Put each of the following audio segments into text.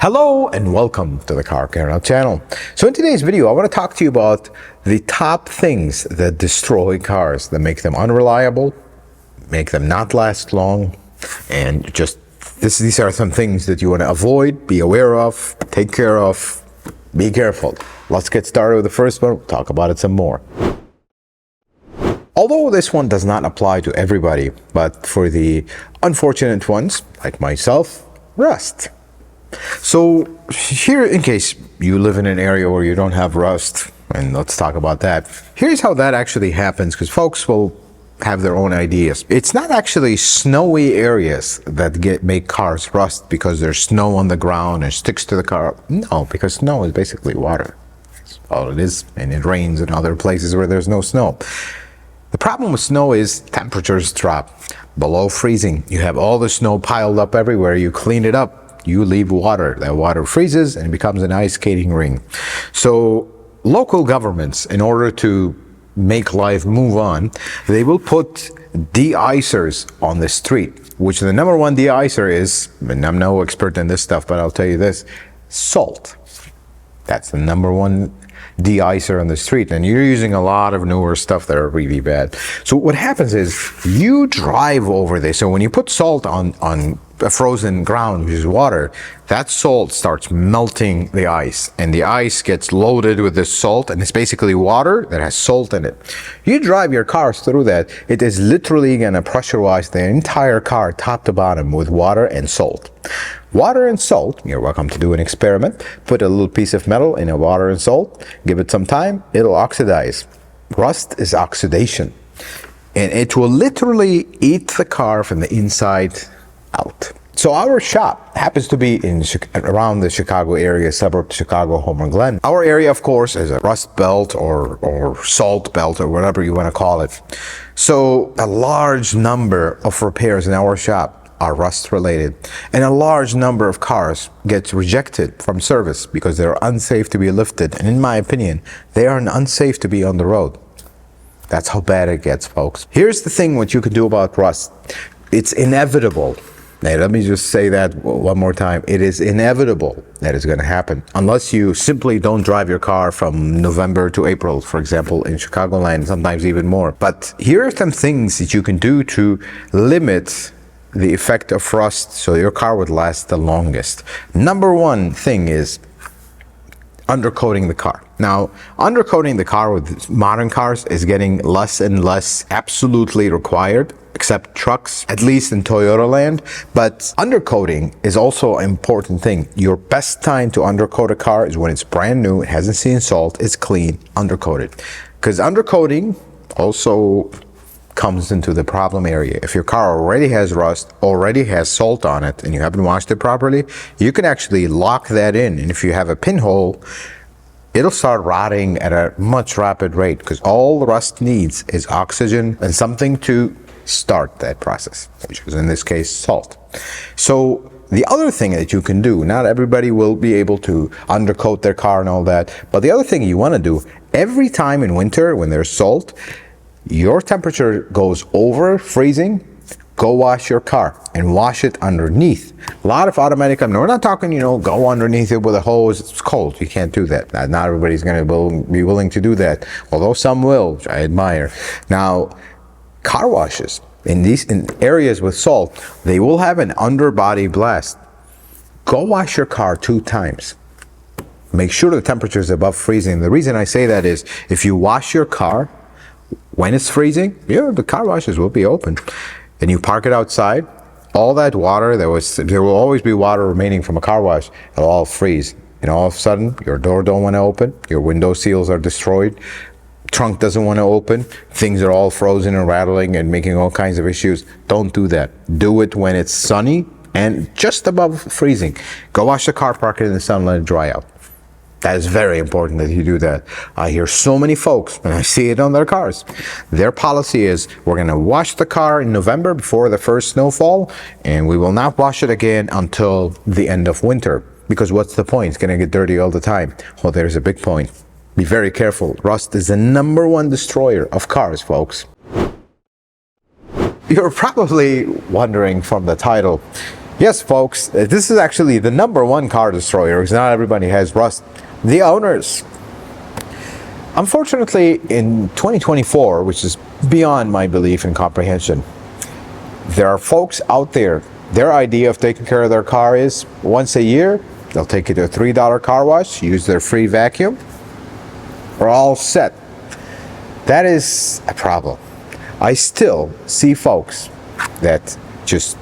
Hello and welcome to the Car Care channel. So in today's video, I want to talk to you about the top things that destroy cars, that make them unreliable, make them not last long, and these are some things that you want to avoid, be aware of, take care of, be careful. Let's get started with the first one. We'll talk about it some more. Although this one does not apply to everybody, but for the unfortunate ones, like myself, rust. So here, in case you live in an area where you don't have rust, and let's talk about that. Here's how that actually happens, because folks will have their own ideas. It's not actually snowy areas that make cars rust because there's snow on the ground and sticks to the car. No, because snow is basically water. That's all it is, and it rains in other places where there's no snow. The problem with snow is temperatures drop below freezing. You have all the snow piled up everywhere. You clean it up. You leave water. That water freezes and becomes an ice skating ring. So local governments, in order to make life move on, they will put de-icers on the street, which the number one de-icer is, and I'm no expert in this stuff, but I'll tell you this, salt. That's the number one de-icer on the street, and you're using a lot of newer stuff that are really bad. So what happens is you drive over this. So when you put salt on a frozen ground, which is water, that salt starts melting the ice, and the ice gets loaded with this salt, and it's basically water that has salt in it. You drive your cars through that, it is literally gonna pressure wash the entire car top to bottom with water and salt. Water and salt, you're welcome to do an experiment. Put a little piece of metal in a water and salt, give it some time, it'll oxidize. Rust is oxidation, and it will literally eat the car from the inside out. So our shop happens to be around the Chicago area, suburb to Chicago, Homer Glen. Our area, of course, is a rust belt or salt belt or whatever you want to call it. So a large number of repairs in our shop are rust related, and a large number of cars get rejected from service because they're unsafe to be lifted, and in my opinion, they are unsafe to be on the road. That's how bad it gets, folks. Here's the thing, what you can do about rust. It's inevitable. Now, let me just say that one more time. It is inevitable that it's going to happen unless you simply don't drive your car from November to April, for example, in Chicagoland, sometimes even more. But here are some things that you can do to limit the effect of rust so your car would last the longest. Number one thing is undercoating the car. Now, undercoating the car with modern cars is getting less and less absolutely required, except trucks, at least in Toyota land. But undercoating is also an important thing. Your best time to undercoat a car is when it's brand new, it hasn't seen salt, it's clean, undercoated. Because undercoating also comes into the problem area. If your car already has rust, already has salt on it, and you haven't washed it properly, you can actually lock that in. And if you have a pinhole, it'll start rotting at a much rapid rate, because all the rust needs is oxygen and something to start that process, which is in this case salt. So the other thing that you can do, not everybody will be able to undercoat their car and all that, but the other thing you want to do, every time in winter when there's salt, your temperature goes over freezing, go wash your car and wash it underneath. A lot of automatic, we're not talking, go underneath it with a hose. It's cold. You can't do that. Not everybody's going to be willing to do that, although some will, which I admire. Now, car washes in areas with salt, they will have an underbody blast. Go wash your car 2 times. Make sure the temperature is above freezing. The reason I say that is if you wash your car when it's freezing, the car washes will be open, and you park it outside, all that water there will always be water remaining from a car wash, it'll all freeze, and all of a sudden your door don't want to open, your window seals are destroyed, trunk doesn't want to open, things are all frozen and rattling and making all kinds of issues. Don't do that. Do it when it's sunny and just above freezing. Go wash the car, park it in the sun, let it dry out. That is very important that you do that. I hear so many folks, and I see it on their cars. Their policy is, we're going to wash the car in November before the first snowfall, and we will not wash it again until the end of winter. Because what's the point? It's going to get dirty all the time. Well, there's a big point. Be very careful. Rust is the number one destroyer of cars, folks. You're probably wondering from the title, Yes, folks, this is actually the number one car destroyer because not everybody has rust. The owners. Unfortunately, in 2024, which is beyond my belief and comprehension, there are folks out there, their idea of taking care of their car is once a year, they'll take it to a $3 car wash, use their free vacuum, we're all set. That is a problem. I still see folks that just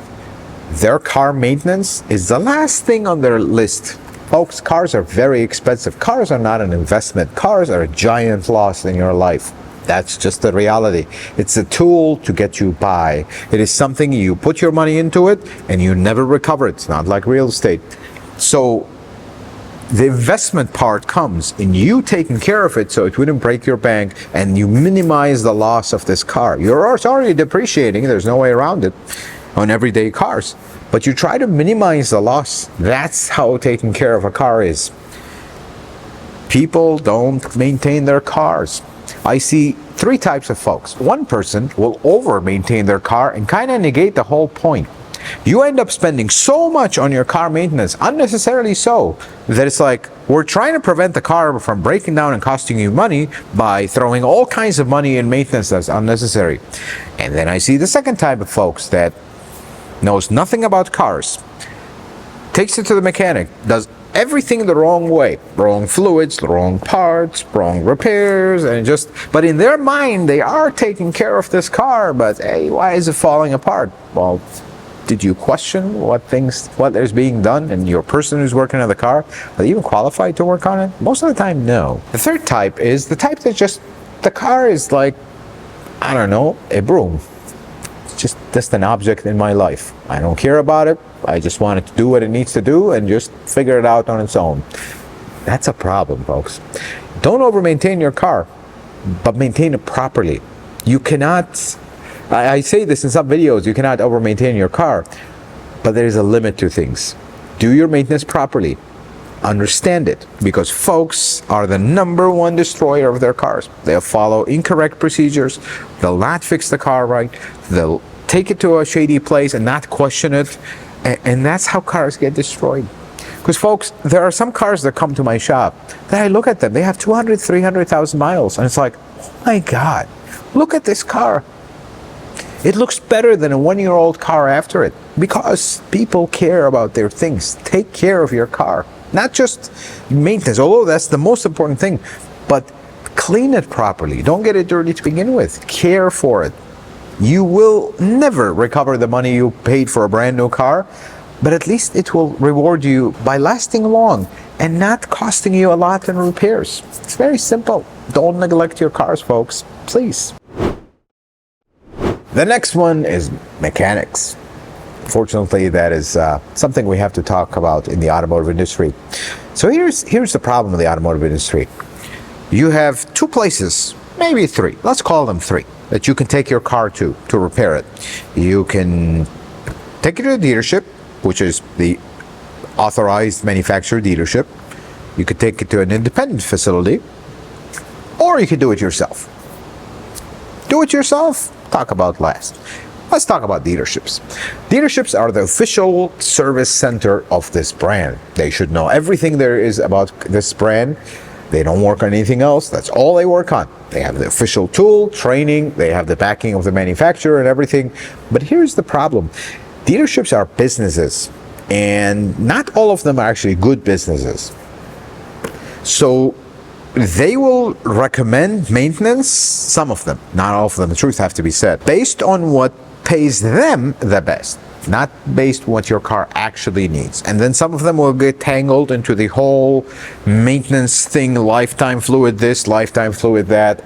their car maintenance is the last thing on their list. Folks, cars are very expensive. Cars are not an investment. Cars are a giant loss in your life. That's just the reality. It's a tool to get you by. It is something you put your money into it and you never recover it. It's not like real estate. So the investment part comes in you taking care of it so it wouldn't break your bank and you minimize the loss of this car. You're already depreciating. There's no way around it on everyday cars. But you try to minimize the loss. That's how taking care of a car is. People don't maintain their cars. I see three types of folks. One person will over maintain their car and kind of negate the whole point. You end up spending so much on your car maintenance, unnecessarily so, that it's like we're trying to prevent the car from breaking down and costing you money by throwing all kinds of money in maintenance that's unnecessary. And then I see the second type of folks that knows nothing about cars, takes it to the mechanic, does everything the wrong way, wrong fluids, the wrong parts, wrong repairs, and but in their mind they are taking care of this car, but hey, why is it falling apart? Well, did you question what is being done, and your person who's working on the car, are they even qualified to work on it? Most of the time, no. The third type is the type that the car is like, I don't know, a broom. It's just an object in my life. I don't care about it. I just want it to do what it needs to do and just figure it out on its own. That's a problem, folks. Don't over maintain your car, but maintain it properly. You cannot, I say this in some videos, you cannot over maintain your car, but there is a limit to things. Do your maintenance properly. Understand it, because folks are the number one destroyer of their cars. They'll follow incorrect procedures. They'll not fix the car right. They'll take it to a shady place and not question it. And that's how cars get destroyed. Because folks, there are some cars that come to my shop that I look at them. They have 200, 300,000 miles. And it's like, oh my God, look at this car. It looks better than a one-year-old car after it, because people care about their things. Take care of your car. Not just maintenance, although that's the most important thing, but clean it properly. Don't get it dirty to begin with. Care for it. You will never recover the money you paid for a brand new car, but at least it will reward you by lasting long and not costing you a lot in repairs. It's very simple. Don't neglect your cars, folks, please. The next one is mechanics. Fortunately, that is something we have to talk about in the automotive industry. So here's the problem with the automotive industry. You have two places, maybe three, let's call them three, that you can take your car to repair it. You can take it to a dealership, which is the authorized manufacturer dealership. You could take it to an independent facility, or you could do it yourself. Do it yourself? Talk about last. Let's talk about dealerships. Dealerships are the official service center of this brand. They should know everything there is about this brand. They don't work on anything else. That's all they work on. They have the official tool, training, they have the backing of the manufacturer and everything. But here's the problem. Dealerships are businesses, and not all of them are actually good businesses. So they will recommend maintenance, some of them, not all of them, the truth have to be said, based on what pays them the best, not based on what your car actually needs. And then some of them will get tangled into the whole maintenance thing, lifetime fluid this, lifetime fluid that.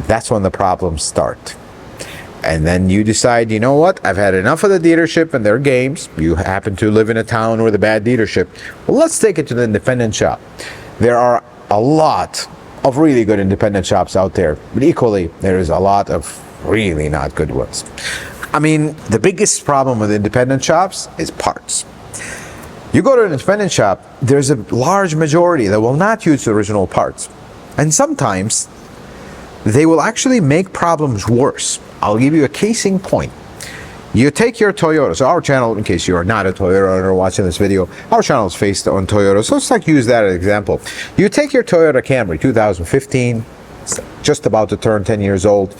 That's when the problems start. And then you decide, you know what, I've had enough of the dealership and their games. You happen to live in a town with a bad dealership. Well, let's take it to the independent shop. There are a lot of really good independent shops out there, but equally, there is a lot of really not good ones. I mean, the biggest problem with independent shops is parts. You go to an independent shop, there's a large majority that will not use the original parts. And sometimes they will actually make problems worse. I'll give you a case in point. You take your Toyota. So our channel, in case you are not a Toyota owner watching this video, our channel is based on Toyota. So let's use that as an example. You take your Toyota Camry 2015, it's just about to turn 10 years old,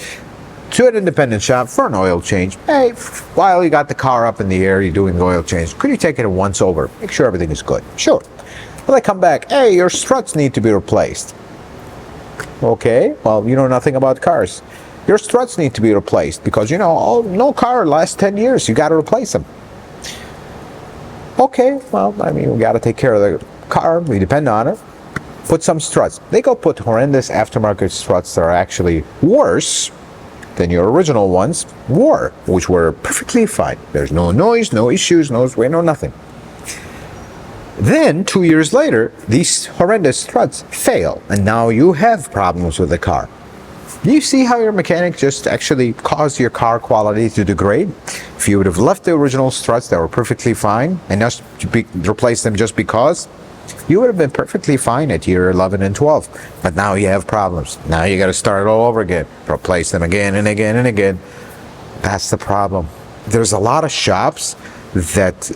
to an independent shop for an oil change. Hey, while you got the car up in the air, you're doing the oil change, could you take it once over? Make sure everything is good. Sure. Well, they come back, hey, your struts need to be replaced. Okay, well, you know nothing about cars. Your struts need to be replaced because, no car lasts 10 years. You got to replace them. Okay, well, we got to take care of the car. We depend on it. Put some struts. They go put horrendous aftermarket struts that are actually worse than your original ones were, which were perfectly fine. There's no noise, no issues, no nothing. Then, 2 years later, these horrendous struts fail, and now you have problems with the car. Do you see how your mechanic just actually caused your car quality to degrade? If you would have left the original struts that were perfectly fine and just replaced them just because, you would have been perfectly fine at year 11 and 12. But now you have problems. Now you got to start all over again. Replace them again and again and again. That's the problem. There's a lot of shops that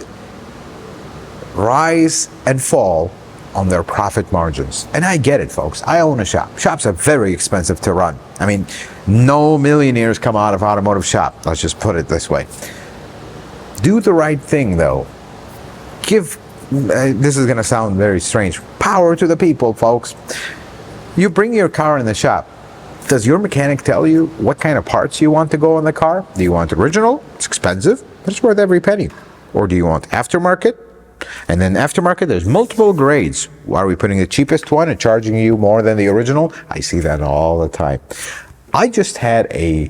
rise and fall on their profit margins. And I get it, folks. I own a shop. Shops are very expensive to run. No millionaires come out of automotive shop. Let's just put it this way. Do the right thing, though. Give, this is going to sound very strange, power to the people, folks. You bring your car in the shop. Does your mechanic tell you what kind of parts you want to go in the car? Do you want original? It's expensive, but it's worth every penny. Or do you want aftermarket? And then aftermarket, there's multiple grades. Are we putting the cheapest one and charging you more than the original? I see that all the time. I just had a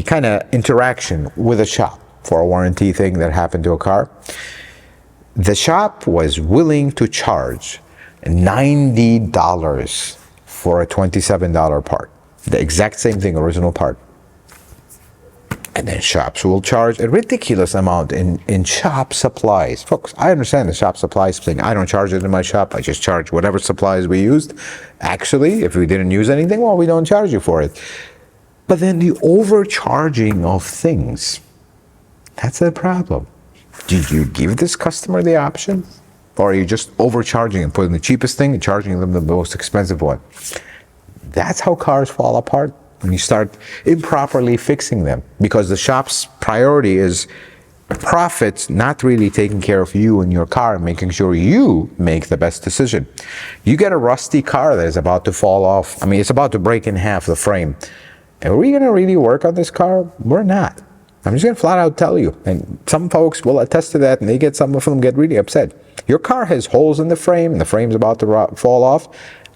kind of interaction with a shop for a warranty thing that happened to a car. The shop was willing to charge $90 for a $27 part. The exact same thing, original part. And then shops will charge a ridiculous amount in shop supplies. Folks, I understand the shop supplies thing. I don't charge it in my shop. I just charge whatever supplies we used. Actually, if we didn't use anything, well, we don't charge you for it. But then the overcharging of things, that's the problem. Did you give this customer the option? Or are you just overcharging and putting the cheapest thing and charging them the most expensive one? That's how cars fall apart. When you start improperly fixing them, because the shop's priority is profit, not really taking care of you and your car and making sure you make the best decision. You get a rusty car that is about to fall off. It's about to break in half the frame. Are we going to really work on this car? We're not. I'm just going to flat out tell you. And some folks will attest to that, and some of them get really upset. Your car has holes in the frame, and the frame's about to fall off.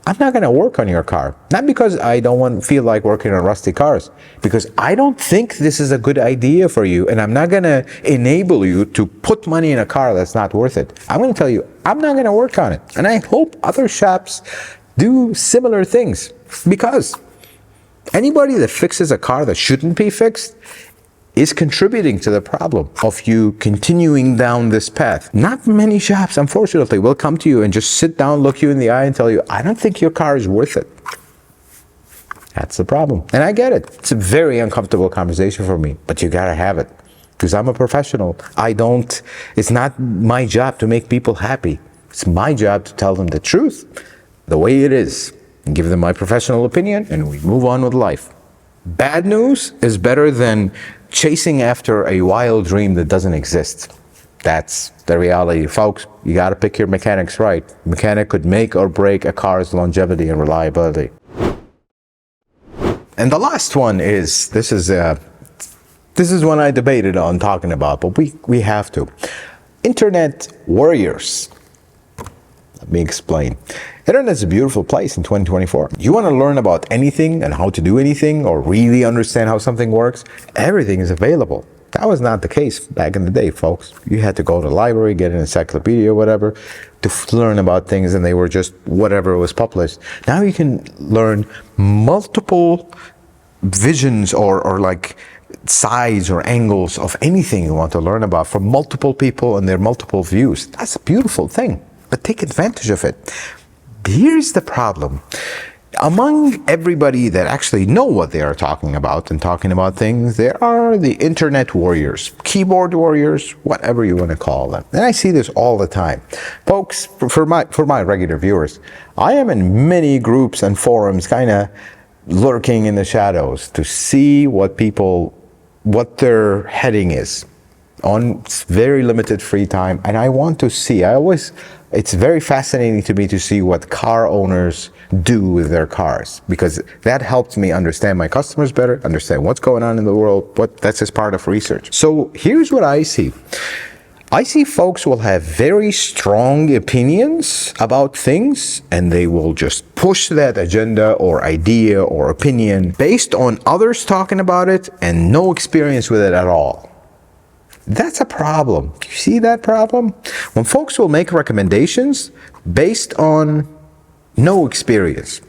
I'm not going to work on your car. Not because I don't feel like working on rusty cars, because I don't think this is a good idea for you, and I'm not going to enable you to put money in a car that's not worth it. I'm going to tell you, I'm not going to work on it. And I hope other shops do similar things, because anybody that fixes a car that shouldn't be fixed is contributing to the problem of you continuing down this path. Not many shops, unfortunately, will come to you and just sit down, look you in the eye and tell you, I don't think your car is worth it. That's the problem. And I get it. It's a very uncomfortable conversation for me, but you gotta have it. Because I'm a professional. It's not my job to make people happy. It's my job to tell them the truth, the way it is, and give them my professional opinion, and we move on with life. Bad news is better than chasing after a wild dream that doesn't exist. That's the reality. Folks, you got to pick your mechanics right. Mechanic could make or break a car's longevity and reliability. And the last one is, this is one I debated on talking about, but we have to. Internet warriors. Let me explain. Internet is a beautiful place in 2024. You want to learn about anything and how to do anything, or really understand how something works? Everything is available. That was not the case back in the day, folks. You had to go to the library, get an encyclopedia or whatever to learn about things, and they were just whatever was published. Now you can learn multiple visions or like sides or angles of anything you want to learn about from multiple people and their multiple views. That's a beautiful thing, but take advantage of it. Here's the problem. Among everybody that actually know what they are talking about and talking about things, there are the internet warriors, keyboard warriors, whatever you want to call them. And I see this all the time. Folks, for my regular viewers, I am in many groups and forums kind of lurking in the shadows to see what their heading is on very limited free time. And I want to see, it's very fascinating to me to see what car owners do with their cars, because that helps me understand my customers better, understand what's going on in the world. That's just part of research. So here's what I see. I see folks will have very strong opinions about things, and they will just push that agenda or idea or opinion based on others talking about it and no experience with it at all. That's a problem. Do you see that problem? When folks will make recommendations based on no experience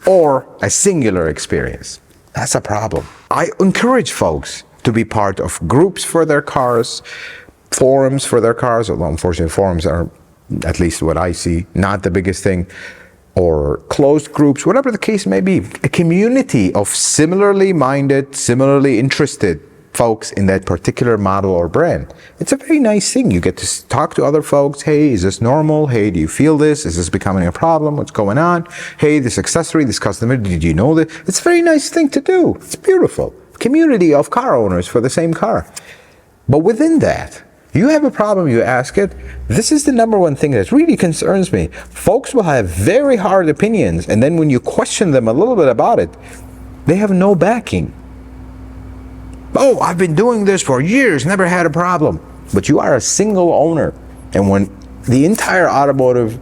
or a singular experience, that's a problem. I encourage folks to be part of groups for their cars, forums for their cars, although unfortunately forums are, at least what I see, not the biggest thing, or closed groups, whatever the case may be, a community of similarly minded, similarly interested folks in that particular model or brand. It's a very nice thing. You get to talk to other folks. Hey, is this normal? Hey, do you feel this? Is this becoming a problem? What's going on? Hey, this accessory, this customer, did you know that? It's a very nice thing to do. It's beautiful. Community of car owners for the same car. But within that, you have a problem, you ask it. This is the number one thing that really concerns me. Folks will have very hard opinions, and then when you question them a little bit about it, they have no backing. Oh, I've been doing this for years, never had a problem. But you are a single owner. And when the entire automotive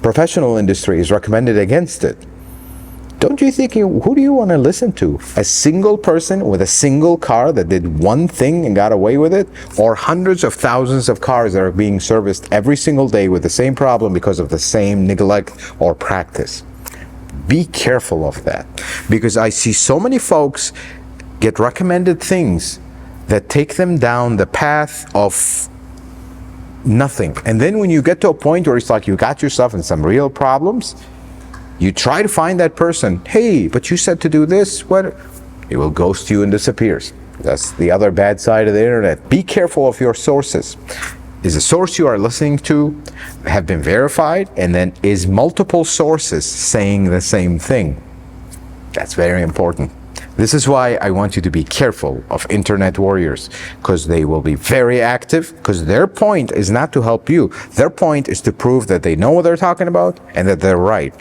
professional industry is recommended against it, don't you think, who do you want to listen to? A single person with a single car that did one thing and got away with it? Or hundreds of thousands of cars that are being serviced every single day with the same problem because of the same neglect or practice? Be careful of that. Because I see so many folks get recommended things that take them down the path of nothing. And then when you get to a point where it's like you got yourself in some real problems, you try to find that person. Hey, but you said to do this. What? It will ghost you and disappears. That's the other bad side of the internet. Be careful of your sources. Is the source you are listening to have been verified? And then is multiple sources saying the same thing? That's very important. This is why I want you to be careful of internet warriors, because they will be very active, because their point is not to help you. Their point is to prove that they know what they're talking about and that they're right.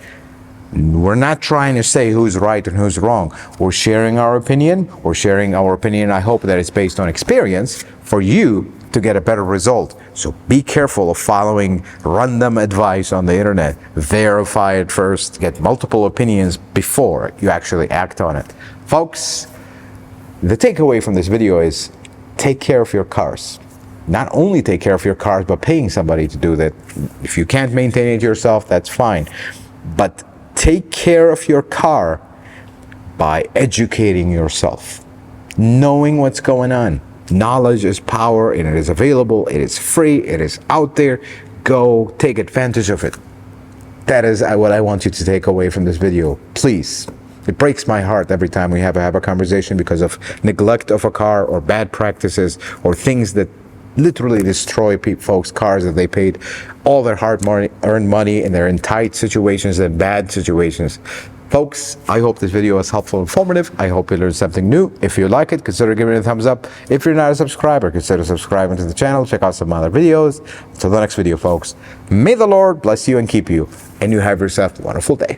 We're not trying to say who's right and who's wrong. We're sharing our opinion. I hope that it's based on experience for you to get a better result. So be careful of following random advice on the internet. Verify it first. Get multiple opinions before you actually act on it. Folks, the takeaway from this video is take care of your cars. Not only take care of your cars, but paying somebody to do that. If you can't maintain it yourself, that's fine. But take care of your car by educating yourself, knowing what's going on. Knowledge is power, and it is available, it is free, it is out there. Go take advantage of it. That is what I want you to take away from this video. Please. It breaks my heart every time we have a conversation because of neglect of a car or bad practices or things that literally destroy folks' cars that they paid all their hard-earned money, and they're in tight situations and bad situations. Folks, I hope this video was helpful and informative. I hope you learned something new. If you like it, consider giving it a thumbs up. If you're not a subscriber, consider subscribing to the channel. Check out some other videos. Until the next video, folks, may the Lord bless you and keep you, and you have yourself a wonderful day.